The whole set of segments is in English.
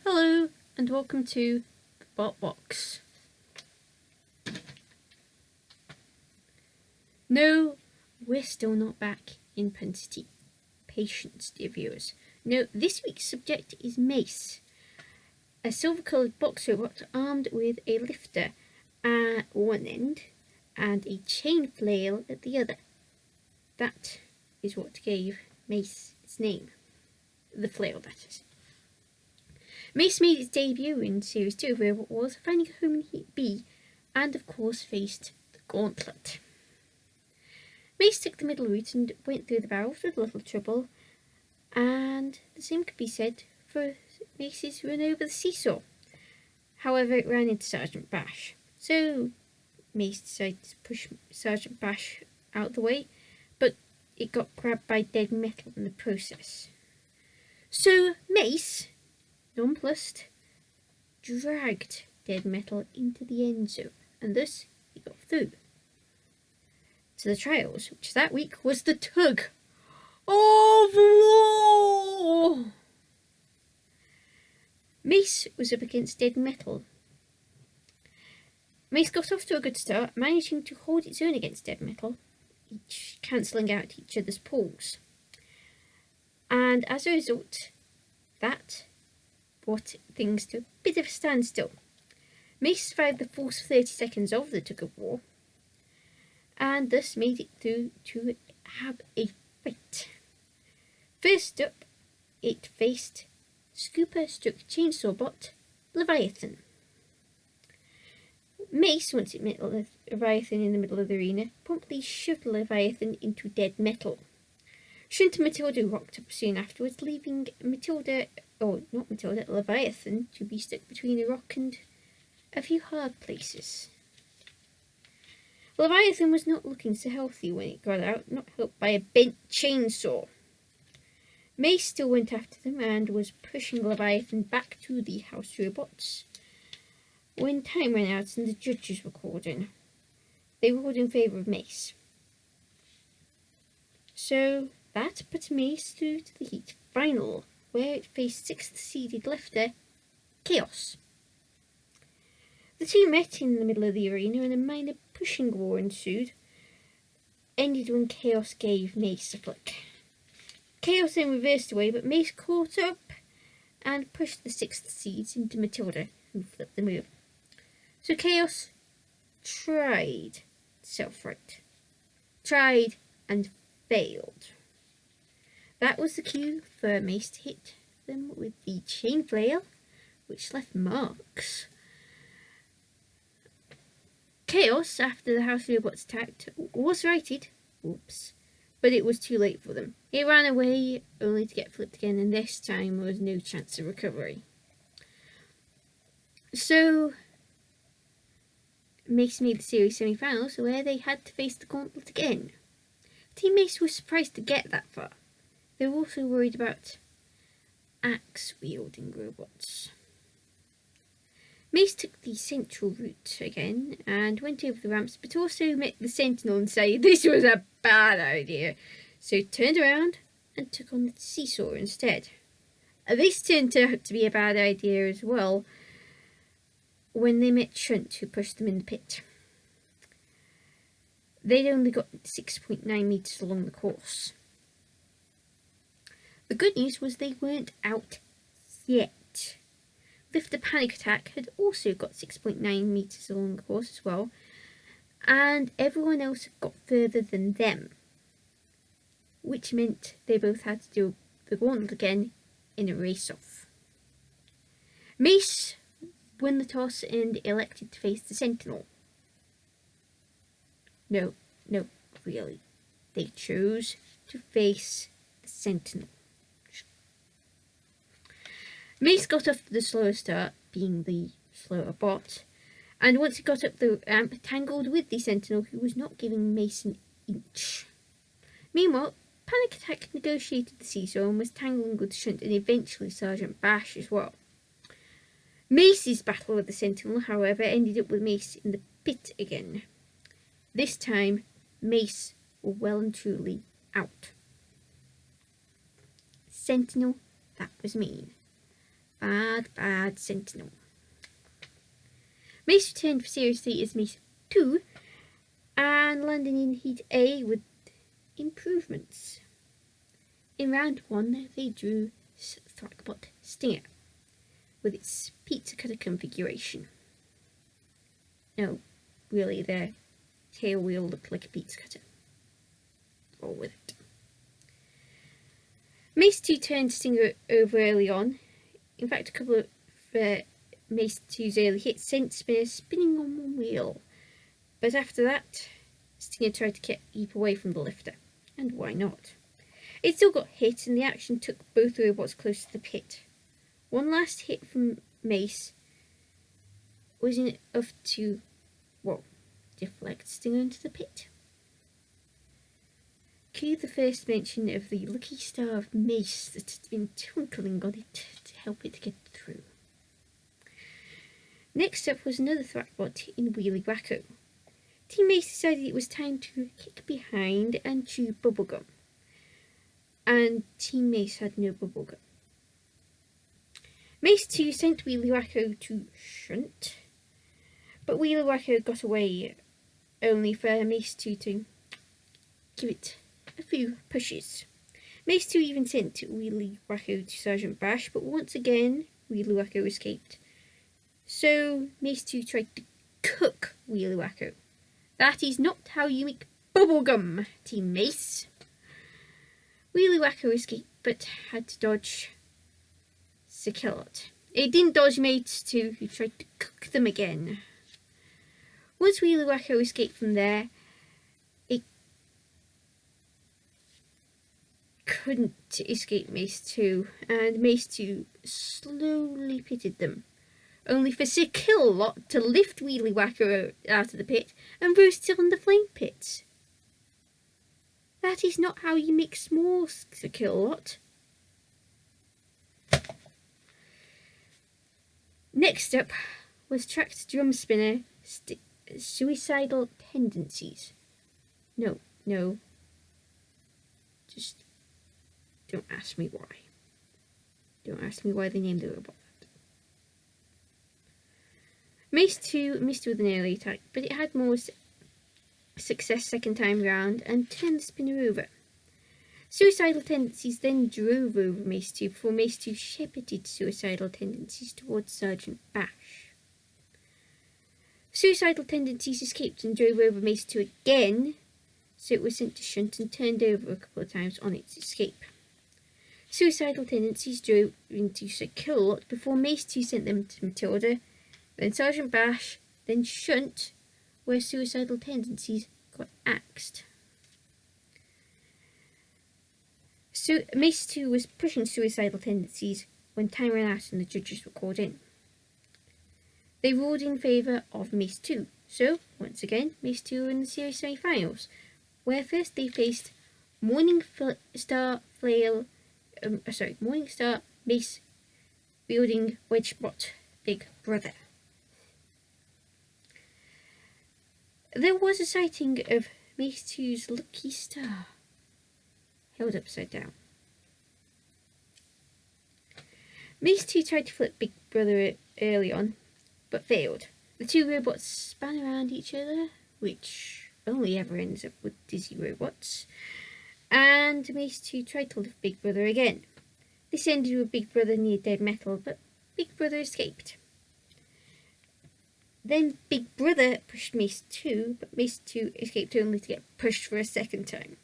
Hello and welcome to the Bot Box. No, we're still not back in Pun City. Patience, dear viewers. No, this week's subject is Mace, a silver-coloured box robot armed with a lifter at one end and a chain flail at the other. That is what gave Mace its name. The flail, that is. Mace made its debut in Series 2 of Robot Wars, finding a home in Heat B, and of course faced the Gauntlet. Mace took the middle route and went through the barrels with little trouble, and the same could be said for Mace's run over the seesaw. However, it ran into Sergeant Bash, so Mace decided to push Sergeant Bash out of the way, but it got grabbed by dead metal in the process. So Mace, nonplussed, dragged dead metal into the end zone, and thus he got through to the trials, which that week was the tug of war. Mace was up against dead metal. Mace got off to a good start, managing to hold its own against dead metal, each cancelling out each other's pulls. And as a result, that brought things to a bit of a standstill. Mace survived the first 30 seconds of the tug of war, and thus made it through to have a fight. First up, it faced Scooper/Chainsaw Bot Leviathan. Mace, once it met Leviathan in the middle of the arena, promptly shoved Leviathan into dead metal. Shunt and Matilda rocked up soon afterwards, leaving Leviathan to be stuck between a rock and a few hard places. Leviathan was not looking so healthy when it got out, not helped by a bent chainsaw. Mace still went after them and was pushing Leviathan back to the house robots when time ran out and the judges were called in. They ruled in favour of Mace. So that put Mace through to the Heat Final, where it faced 6th seeded lifter Chaos. The two met in the middle of the arena and a minor pushing war ensued, ended when Chaos gave Mace a flick. Chaos then reversed away, but Mace caught up and pushed the 6th seeds into Matilda, who flipped the move. So Chaos tried self-right. Tried and failed. That was the cue for Mace to hit them with the chain flail, which left marks. Chaos, after the house robots attacked, was righted, oops, but it was too late for them. It ran away, only to get flipped again, and this time there was no chance of recovery. So Mace made the series semi-finals, where they had to face the Gauntlet again. Team Mace was surprised to get that far. They were also worried about axe-wielding robots. Mace took the central route again and went over the ramps, but also met the Sentinel and said this was a bad idea, so turned around and took on the seesaw instead. This turned out to be a bad idea as well when they met Shunt, who pushed them in the pit. They'd only got 6.9 metres along the course. The good news was they weren't out yet. Lifter Panic Attack had also got 6.9 metres along the course as well, and everyone else had got further than them, which meant they both had to do the Gauntlet again in a race-off. Mace won the toss and elected to face the Sentinel. No, really. They chose to face the Sentinel. Mace got off to the slower start, being the slower bot, and once he got up the ramp, tangled with the Sentinel, who was not giving Mace an inch. Meanwhile, Panic Attack negotiated the seesaw and was tangling with Shunt and eventually Sergeant Bash as well. Mace's battle with the Sentinel, however, ended up with Mace in the pit again. This time, Mace were well and truly out. Sentinel, that was mean. Bad, bad Sentinel. Mace returned for Series 3 as Mace 2 and landed in Heat A with improvements. In round 1, they drew Thwackbot Stinger with its pizza cutter configuration. No, really, their tail wheel looked like a pizza cutter. Roll with it. Mace 2 turned Stinger over early on. In fact, a couple of Mace 2's early hits sent Spinner spinning on one wheel. But after that, Stinger tried to keep away from the lifter. And why not? It still got hit, and the action took both robots close to the pit. One last hit from Mace was enough to, deflect Stinger into the pit. Cue the first mention of the lucky star of Mace that had been twinkling on it to help it get through. Next up was another Thwackbot in Wheelie Wacko. Team Mace decided it was time to kick behind and chew bubblegum. And Team Mace had no bubblegum. Mace 2 sent Wheelie Wacko to shunt, but Wheelie Wacko got away, only for Mace 2 to give it a few pushes. Mace 2 even sent Wheelie Wacko to Sergeant Bash, but once again Wheelie Wacko escaped. So Mace 2 tried to cook Wheelie Wacko. That is not how you make bubblegum, Team Mace. Wheelie Wacko escaped, but had to dodge Sakilot. It didn't dodge Mace 2, who tried to cook them again. Once Wheelie Wacko escaped from there, it couldn't escape Mace 2, and Mace 2 slowly pitted them, only for Sakilot to lift Wheelie Wacko out of the pit and roast it on the flame pit. That is not how you make s'mores, Sakilot. Next up was tracked drum spinner Suicidal Tendencies. No. Just don't ask me why. Don't ask me why they named the robot that. Mace 2 missed with an early attack, but it had more success second time round and turned the spinner over. Suicidal Tendencies then drove over Mace 2 before Mace 2 shepherded Suicidal Tendencies towards Sergeant Bash. Suicidal Tendencies escaped and drove over Mace 2 again, so it was sent to shunt and turned over a couple of times on its escape. Suicidal Tendencies drove into Sakilot before Mace 2 sent them to Matilda, then Sergeant Bash, then shunt, where Suicidal Tendencies got axed. So Mace 2 was pushing Suicidal Tendencies when time ran out and the judges were called in. They ruled in favour of Mace 2, so once again Mace 2 were in the series semi-finals, where first they faced Morningstar Mace wielding Wedgebot Big Brother. There was a sighting of Mace 2's lucky star held upside down. Mace 2 tried to flip Big Brother early on, but failed. The two robots span around each other, which only ever ends up with dizzy robots, and Mace 2 tried to lift Big Brother again. This ended with Big Brother near dead metal, but Big Brother escaped. Then Big Brother pushed Mace 2, but Mace 2 escaped only to get pushed for a second time.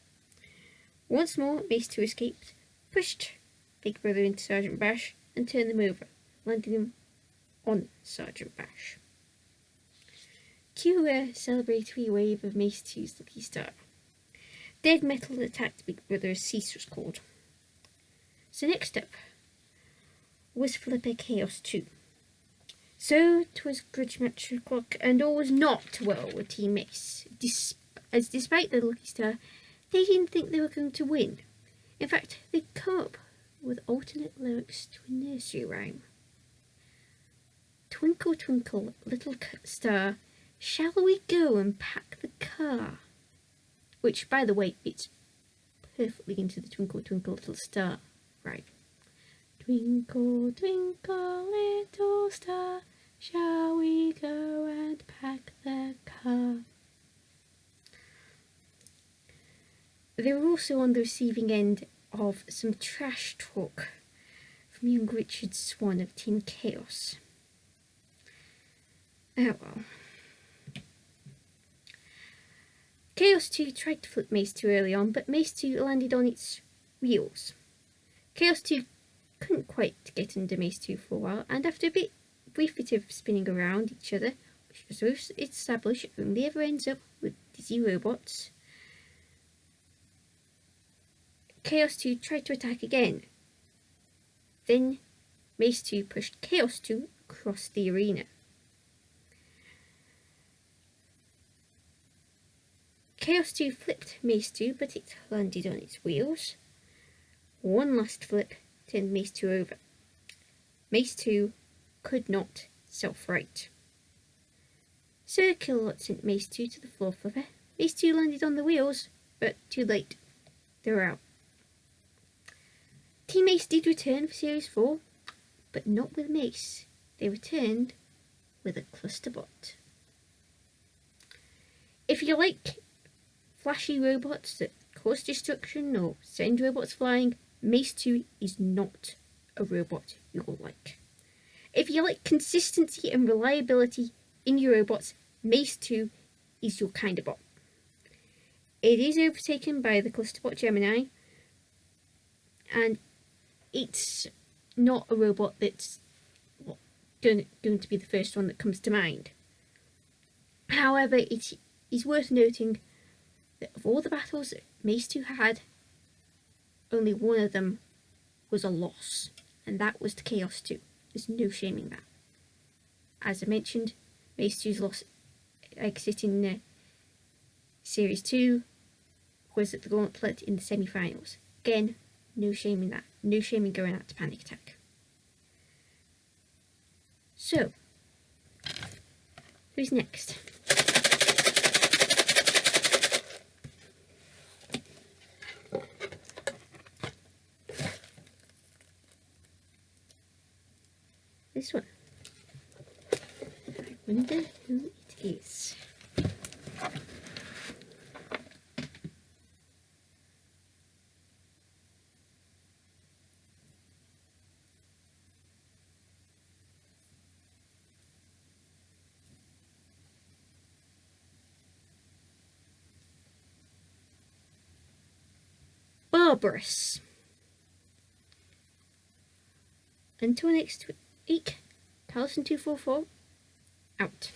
Once more, Mace 2 escaped, pushed Big Brother into Sergeant Bash, and turned them over, landing him on Sergeant Bash. Cue a celebratory wave of Mace 2's lucky star. Dead metal attacked Big Brother as Cease was called. So next up was Flipper Chaos 2. So 'twas grudge match o'clock, and all was not well with Team Mace, as despite their lucky star, they didn't think they were going to win. In fact, they'd come up with alternate lyrics to a nursery rhyme. Twinkle, twinkle, little star, shall we go and pack the car? Which, by the way, fits perfectly into the Twinkle, twinkle, little star rhyme. Twinkle, twinkle, little star, shall we go and pack the car? They were also on the receiving end of some trash talk from young Richard Swan of Team Chaos. Oh well. Chaos 2 tried to flip Mace 2 early on, but Mace 2 landed on its wheels. Chaos 2 couldn't quite get under Mace 2 for a while, and after a brief bit of spinning around each other, which was established only ever ends up with dizzy robots, Chaos 2 tried to attack again. Then Mace 2 pushed Chaos 2 across the arena. Chaos 2 flipped Mace 2, but it landed on its wheels. One last flip turned Mace 2 over. Mace 2 could not self-right. Sir Kilowott sent Mace 2 to the floor flipper. Mace 2 landed on the wheels, but too late. They were out. Team Mace did return for Series 4, but not with Mace. They returned with a clusterbot. If you like flashy robots that cause destruction or send robots flying, Mace 2 is not a robot you'll like. If you like consistency and reliability in your robots, Mace 2 is your kind of bot. It is overtaken by the clusterbot Gemini, and it's not a robot that's going to be the first one that comes to mind. However, it is worth noting that of all the battles that Mace 2 had, only one of them was a loss, and that was to Chaos 2. There's no shaming that. As I mentioned, Mace 2's loss exit in Series 2 was at the Gauntlet in the semi-finals. Again, no shaming that. No shaming going out to Panic Attack. So, who's next? This one. I wonder who it is. Barbarous. Until next week, Carlson244 out.